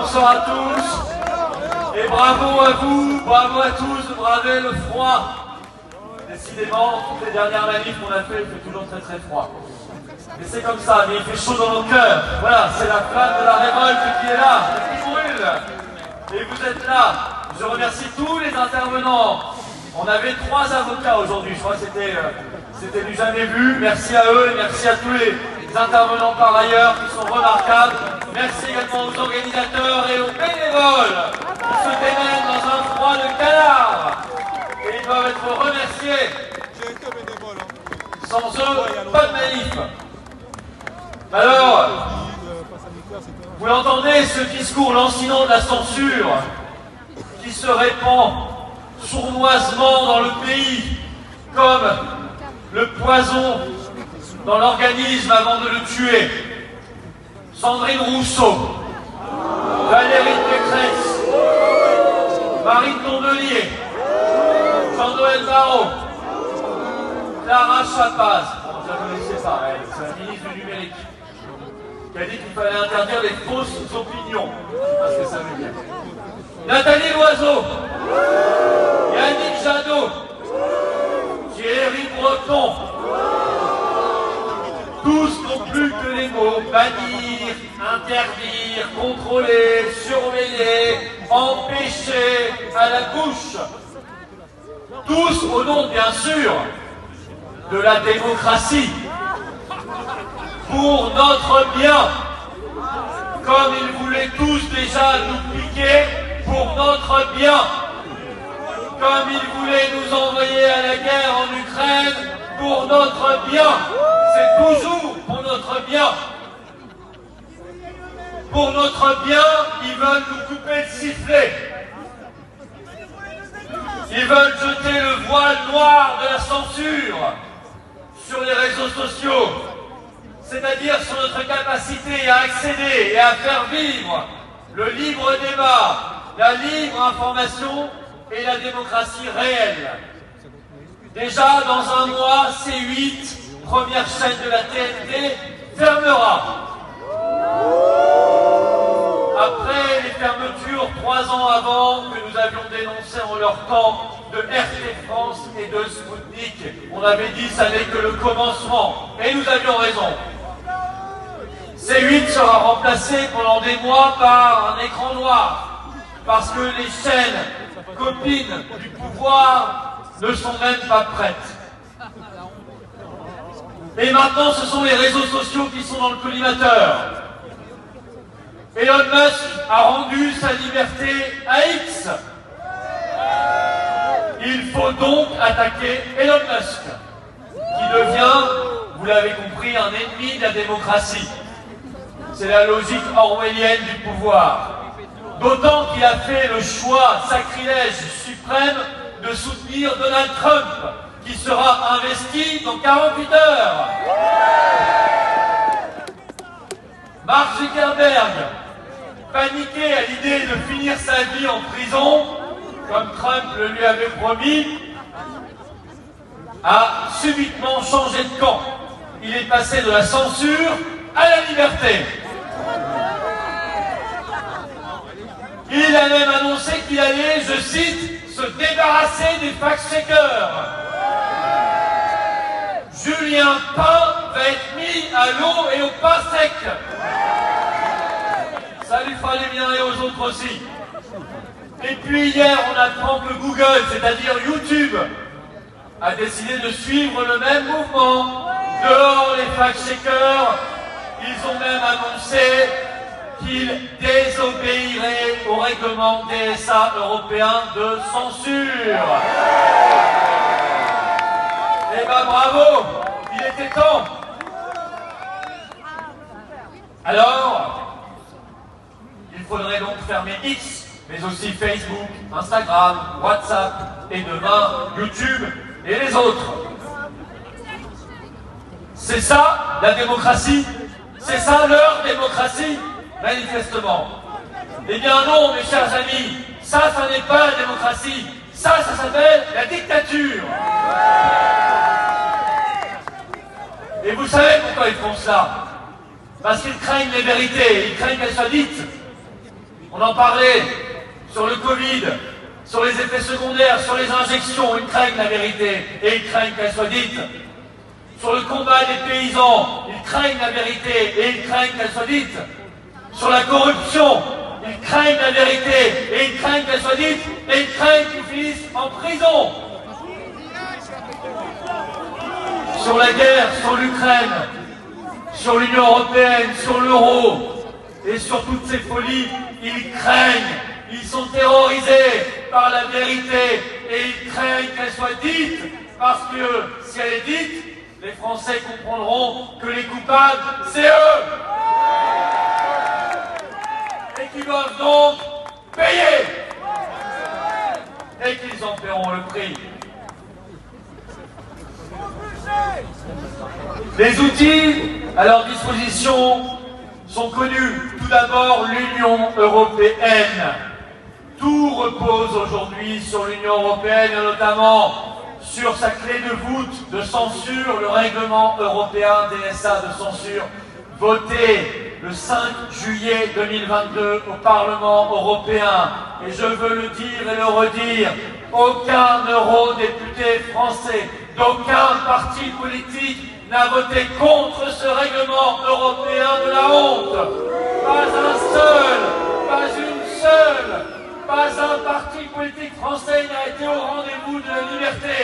bonsoir à tous. Et bravo à vous, bravo à tous de braver le froid. Décidément, toutes les dernières manifs qu'on a fait, il fait toujours très très froid. Mais c'est comme ça, mais il fait chaud dans nos cœurs. Voilà, c'est la flamme de la révolte qui est là, qui brûle. Et vous êtes là. Je remercie tous les intervenants. On avait 3 avocats aujourd'hui, je crois que c'était du jamais vu. Merci à eux et merci à tous les intervenants par ailleurs qui sont remarquables. Merci également aux organisateurs et aux bénévoles qui se démènent dans un froid de canard. Et ils doivent être remerciés. Sans eux, pas de manif. Alors, vous l'entendez, ce discours lancinant de la censure qui se répand sournoisement dans le pays comme le poison dans l'organisme avant de le tuer. Sandrine Rousseau, Valérie Pécresse, Marine Tondelier, Jean-Noël Barrot, Clara Chapaz, je la connaissais pas, elle, c'est la ministre du numérique, qui a dit qu'il fallait interdire les fausses opinions. Je sais pas ce que ça veut dire. Nathalie Loiseau, Yannick Jadot, Thierry Breton, tous n'ont plus que les mots bannir, interdire, contrôler, surveiller, empêcher à la bouche. Tous au nom, bien sûr, de la démocratie. Pour notre bien, comme ils voulaient tous déjà nous piquer pour notre bien, comme ils voulaient nous envoyer à la guerre en Ukraine pour notre bien. C'est toujours pour notre bien. Pour notre bien, ils veulent nous couper le sifflet. Ils veulent jeter le voile noir de la censure sur les réseaux sociaux, c'est-à-dire sur notre capacité à accéder et à faire vivre le libre débat, la libre information et la démocratie réelle. Déjà dans un mois, C8, première chaîne de la TNT, fermera. Après les fermetures 3 ans avant que nous avions dénoncées en leur temps de RT France et de Sputnik, on avait dit que ça n'est que le commencement. Et nous avions raison. C8 sera remplacé pendant des mois par un écran noir, parce que les chaînes copines du pouvoir ne sont même pas prêtes. Et maintenant, ce sont les réseaux sociaux qui sont dans le collimateur. Elon Musk a rendu sa liberté à X. Il faut donc attaquer Elon Musk, qui devient, vous l'avez compris, un ennemi de la démocratie. C'est la logique orwellienne du pouvoir. D'autant qu'il a fait le choix sacrilège suprême de soutenir Donald Trump, qui sera investi dans 48 heures. Mark Zuckerberg, paniqué à l'idée de finir sa vie en prison, comme Trump le lui avait promis, a subitement changé de camp. Il est passé de la censure à la liberté. Il a même annoncé qu'il allait, je cite, se débarrasser des fact-checkers. Julien Pain va être mis à l'eau et au pain sec. Ça lui fera les biens et aux autres aussi. Et puis hier, on apprend que Google, c'est-à-dire YouTube, a décidé de suivre le même mouvement. Dehors les fact-checkers, ils ont même annoncé qu'ils désobéiraient au règlement DSA européen de censure. Eh ben bravo, il était temps. Alors, il faudrait donc fermer X, mais aussi Facebook, Instagram, WhatsApp et demain YouTube et les autres. C'est ça la démocratie? C'est ça leur démocratie? Manifestement. Eh bien non, mes chers amis, ça n'est pas la démocratie. Ça s'appelle la dictature. Et vous savez pourquoi ils font ça? Parce qu'ils craignent les vérités, ils craignent qu'elles soient dites. On en parlait sur le Covid, sur les effets secondaires, sur les injections. Ils craignent la vérité et ils craignent qu'elle soit dite. Sur le combat des paysans, ils craignent la vérité et ils craignent qu'elle soit dite. Sur la corruption, ils craignent la vérité et ils craignent qu'elle soit dite et ils craignent qu'ils finissent en prison. Sur la guerre, sur l'Ukraine, sur l'Union européenne, sur l'euro et sur toutes ces folies, ils craignent, ils sont terrorisés par la vérité et ils craignent qu'elle soit dite parce que si elle est dite, les Français comprendront que les coupables, c'est eux et qu'ils doivent donc payer et qu'ils en paieront le prix. Les outils à leur disposition sont connus. Tout d'abord, l'Union européenne. Tout repose aujourd'hui sur l'Union européenne, et notamment sur sa clé de voûte de censure, le règlement européen DSA de censure, voté le 5 juillet 2022 au Parlement européen. Et je veux le dire et le redire, aucun eurodéputé français d'aucun parti politique n'a voté contre ce règlement européen de la honte. Pas un seul, pas une seule, pas un parti politique français n'a été au rendez-vous de la liberté.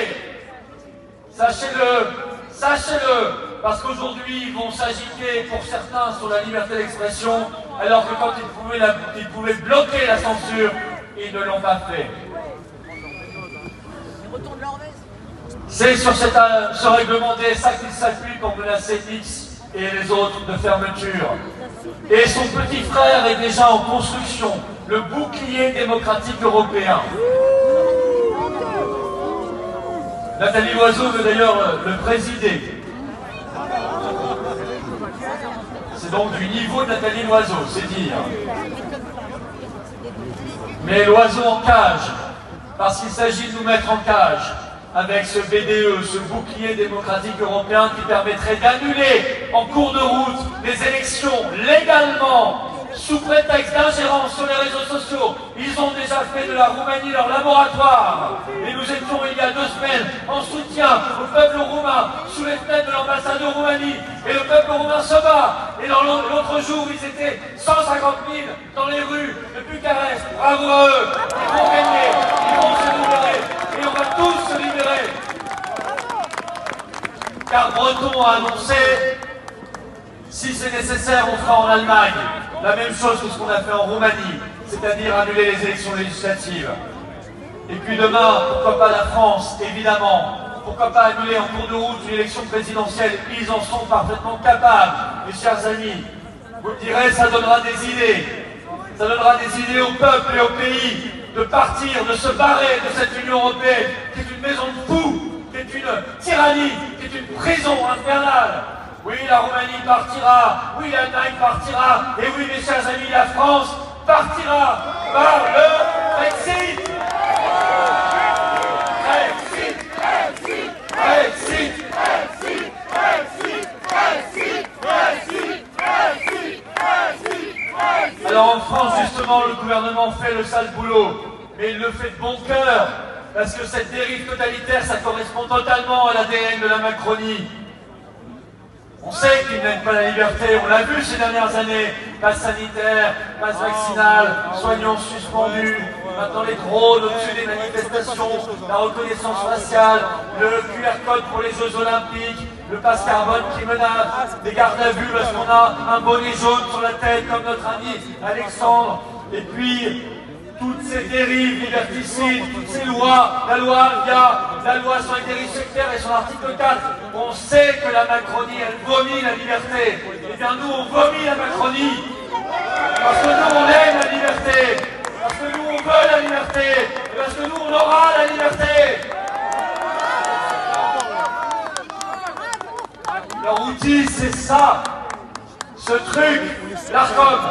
Sachez-le, sachez-le, parce qu'aujourd'hui ils vont s'agiter pour certains sur la liberté d'expression, alors que quand ils pouvaient bloquer la censure, ils ne l'ont pas fait. C'est sur ce règlement DSA qu'il s'appuie pour menacer X et les autres de fermeture. Et son petit frère est déjà en construction, le bouclier démocratique européen. Nathalie Loiseau veut d'ailleurs le présider. C'est donc du niveau de Nathalie Loiseau, c'est dire. Mais Loiseau en cage, parce qu'il s'agit de nous mettre en cage avec ce BDE, ce bouclier démocratique européen qui permettrait d'annuler en cours de route les élections légalement, sous prétexte d'ingérence sur les réseaux sociaux. Ils ont déjà fait de la Roumanie leur laboratoire. Et nous étions il y a 2 semaines en soutien au peuple roumain, sous les fenêtres de l'ambassade de Roumanie. Et le peuple roumain se bat. Et dans l'autre jour, ils étaient 150 000 dans les rues de Bucarest. Bravo à eux. Ils vont gagner. Ils vont se libérer. Et on va tous se libérer. Car Breton a annoncé, si c'est nécessaire, on fera en Allemagne la même chose que ce qu'on a fait en Roumanie, c'est-à-dire annuler les élections législatives. Et puis demain, pourquoi pas la France, évidemment. Pourquoi pas annuler en cours de route une élection présidentielle? Ils en sont parfaitement capables, mes chers amis. Vous me direz, ça donnera des idées. Ça donnera des idées au peuple et au pays de partir, de se barrer de cette Union européenne, qui est une maison de fous, qui est une tyrannie, qui est une prison infernale. Oui, la Roumanie partira, oui, l'Allemagne partira, et oui, mes chers amis, la France partira par le Brexit. Brexit, Brexit, Brexit, Brexit, Brexit, Brexit, Brexit, Brexit, Brexit, Brexit. Alors en France, justement, le gouvernement fait le sale boulot, mais il le fait de bon cœur, parce que cette dérive totalitaire, ça correspond totalement à l'ADN de la Macronie. On sait qu'ils n'aiment pas la liberté, on l'a vu ces dernières années. Passe sanitaire, passe vaccinal, soignants suspendus, maintenant les drones au-dessus des manifestations, la reconnaissance faciale, le QR code pour les Jeux Olympiques, le passe carbone qui menace, des gardes à vue parce qu'on a un bonnet jaune sur la tête comme notre ami Alexandre, et puis toutes ces dérives liberticides, toutes ces lois, la loi Avia, la loi sur les dérives sectaires et sur l'article 4, on sait que la Macronie, elle vomit la liberté. Eh bien nous, on vomit la Macronie, parce que nous, on aime la liberté, parce que nous, on veut la liberté, et parce que nous, on aura la liberté. Leur outil, c'est ça, ce truc, l'ARCOM.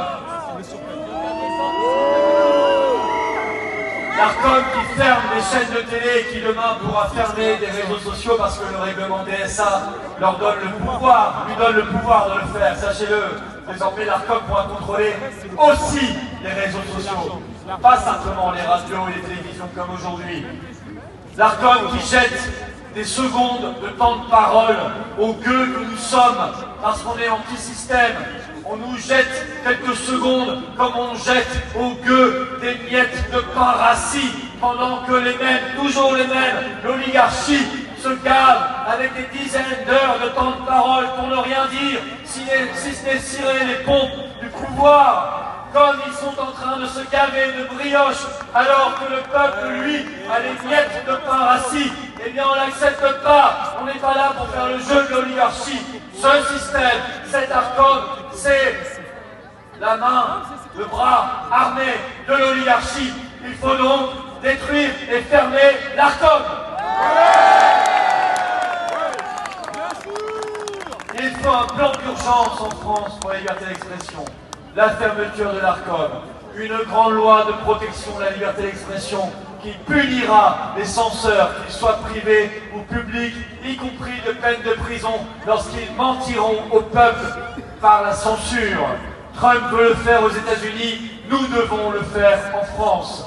L'ARCOM qui ferme les chaînes de télé et qui demain pourra fermer des réseaux sociaux parce que le règlement DSA leur donne le pouvoir, lui donne le pouvoir de le faire. Sachez-le, désormais l'ARCOM pourra contrôler aussi les réseaux sociaux, pas simplement les radios et les télévisions comme aujourd'hui. L'Arcom qui jette des secondes de temps de parole aux gueux que nous sommes, parce qu'on est anti-système. On nous jette quelques secondes comme on jette aux gueux des miettes de pain rassis, pendant que les mêmes, toujours les mêmes, l'oligarchie se gave avec des dizaines d'heures de temps de parole pour ne rien dire, si ce n'est cirer les pompes du pouvoir. Comme ils sont en train de se gaver de brioche, alors que le peuple, lui, a les miettes de pain rassis, eh bien on n'accepte pas. On n'est pas là pour faire le jeu de l'oligarchie. Ce système, cet Arcom, c'est la main, le bras armé de l'oligarchie. Il faut donc détruire et fermer l'Arcom. Il faut un plan d'urgence en France pour la liberté d'expression. La fermeture de l'Arcom, une grande loi de protection de la liberté d'expression qui punira les censeurs, qu'ils soient privés ou publics, y compris de peine de prison, lorsqu'ils mentiront au peuple par la censure. Trump veut le faire aux États-Unis, nous devons le faire en France.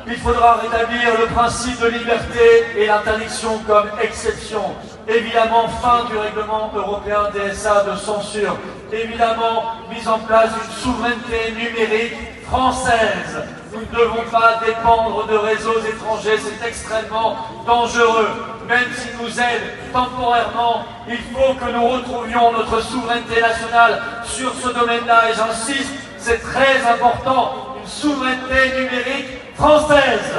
Il faudra rétablir le principe de liberté et l'interdiction comme exception. Évidemment, fin du règlement européen DSA de censure. Évidemment, mise en place d'une souveraineté numérique française. Nous ne devons pas dépendre de réseaux étrangers, c'est extrêmement dangereux. Même s'ils nous aident temporairement, il faut que nous retrouvions notre souveraineté nationale sur ce domaine-là. Et j'insiste, c'est très important, une souveraineté numérique française.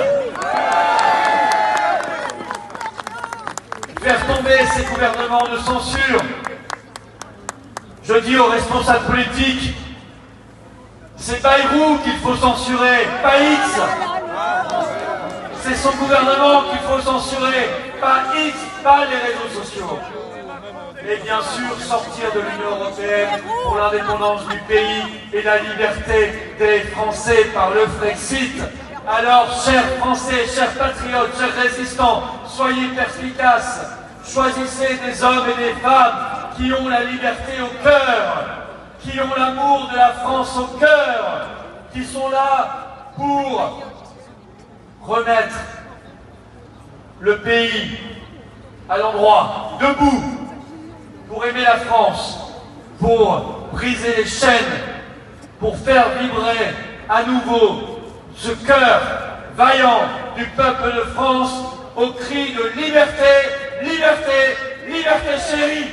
Faire tomber ces gouvernements de censure. Je dis aux responsables politiques, c'est Bayrou qu'il faut censurer, pas X. C'est son gouvernement qu'il faut censurer, pas X, pas les réseaux sociaux. Et bien sûr, sortir de l'Union européenne pour l'indépendance du pays et la liberté des Français par le Frexit. Alors, chers Français, chers patriotes, chers résistants, soyez perspicaces. Choisissez des hommes et des femmes qui ont la liberté au cœur, qui ont l'amour de la France au cœur, qui sont là pour remettre le pays à l'endroit, debout, pour aimer la France, pour briser les chaînes, pour faire vibrer à nouveau ce cœur vaillant du peuple de France au cri de liberté, liberté, liberté chérie.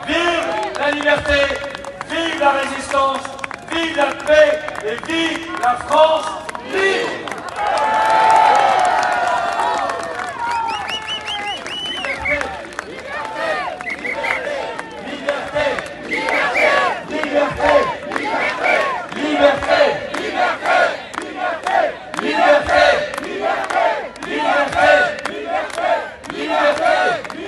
Vive la liberté, vive la résistance, vive la paix et vive la France libre.